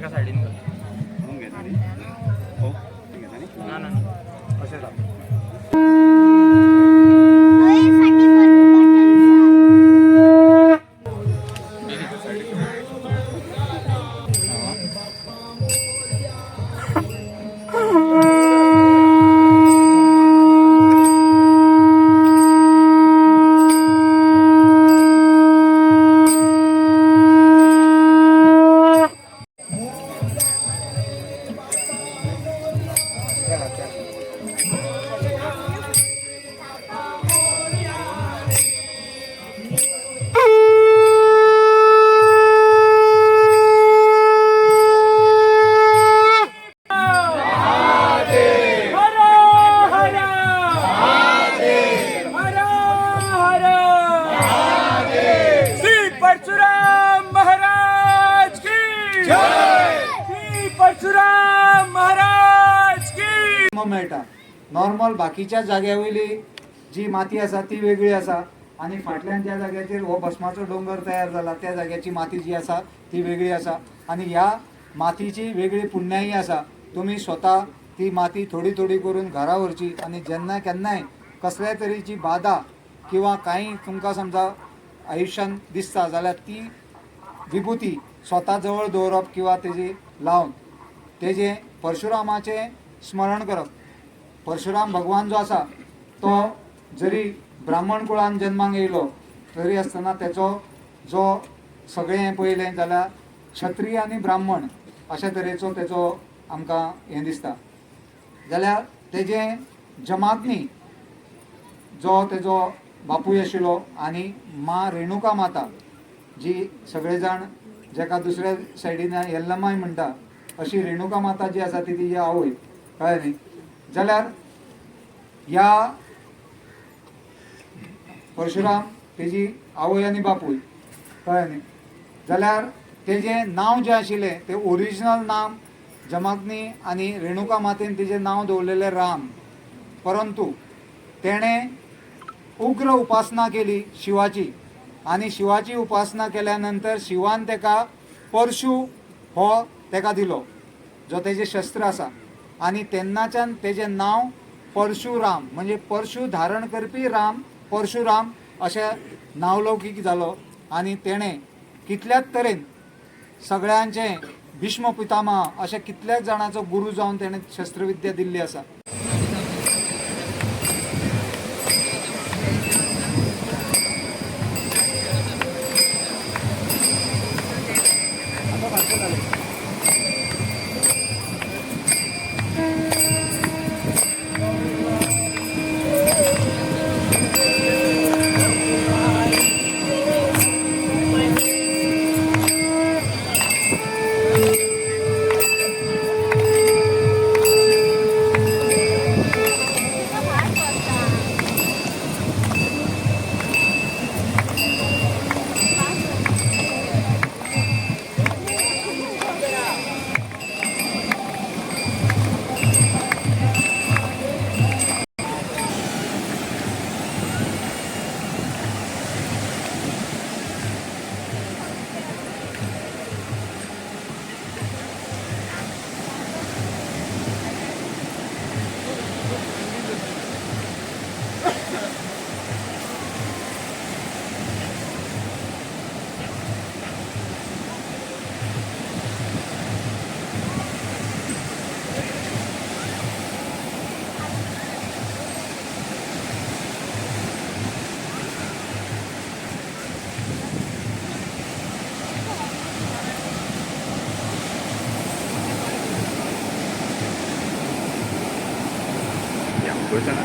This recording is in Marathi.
एका साईडीन म्हणून घेता न्ही हो घेता न्ही ना ना अशें जाता मेळटा नॉर्मल बाकीच्या जाग्यावयली जी माती आसा ती वेगळी आसा आणि फाटल्यान ज्या जाग्याचेर हो भस्माचो डोंगर तयार जाला त्या जाग्याची माती जी आसा ती वेगळी आसा आणि ह्या मातीची वेगळी पुण्याई आसा. तुम्ही स्वता ती माती थोडी थोडी करून घरा व्हरची आणि जेन्ना केन्नाय कसल्या तरेची बाधा किंवा काही तुमकां समजा आयुष्यान दिसता जाल्यार ती विभूती स्वता जवळ दवरप किंवा तेजी लावन तेजे परशुरामाचें स्मरण करप. परशुराम भगवान जो आसा तो जरी ब्राह्मण कुळान जन्माक येयलो तरी आसतना तेचो जो सगळें पळयलें जाल्यार क्षत्रिय आनी ब्राह्मण अशा तरेचो तेचो आमकां हें दिसता. जाल्यार तेजे जमातनी जो तेजो बापूय आशिल्लो आनी मा रेणुका माता जी सगळे जाण जेका दुसऱ्या सायडीन येल्लमाय म्हणटा अशी रेणुका माता जी आसा ती तिजी आवय कळ्ळें न्ही. जाल्यार ह्या परशुराम तेजी आवय आनी बापूय कळ्ळें न्ही. जाल्यार तेजें नांव जें आशिल्लें तें ओरिजिनल नांव जमातनी आनी रेणुका मातेन तेजें नांव दवरलेलें राम. परंतु तेणें उग्र उपासना केली शिवाची आणि शिवाची उपासना केल्या नंतर शिवान तेका परशु हो तेका दिलो जो तेजें शस्त्र आसा आणि तेन्नाच्यान तेजें नांव परशुराम म्हणजे परशु धारण करपी राम परशुराम अशें नावलौकीक जालो. आणि तेणें कितल्याच तरेन सगळ्यांचें भीष्म पितामह अशें कितल्याच जाणांचो गुरू जावन तेणें शस्त्रविद्या दिल्ली आसा. Boleh sana.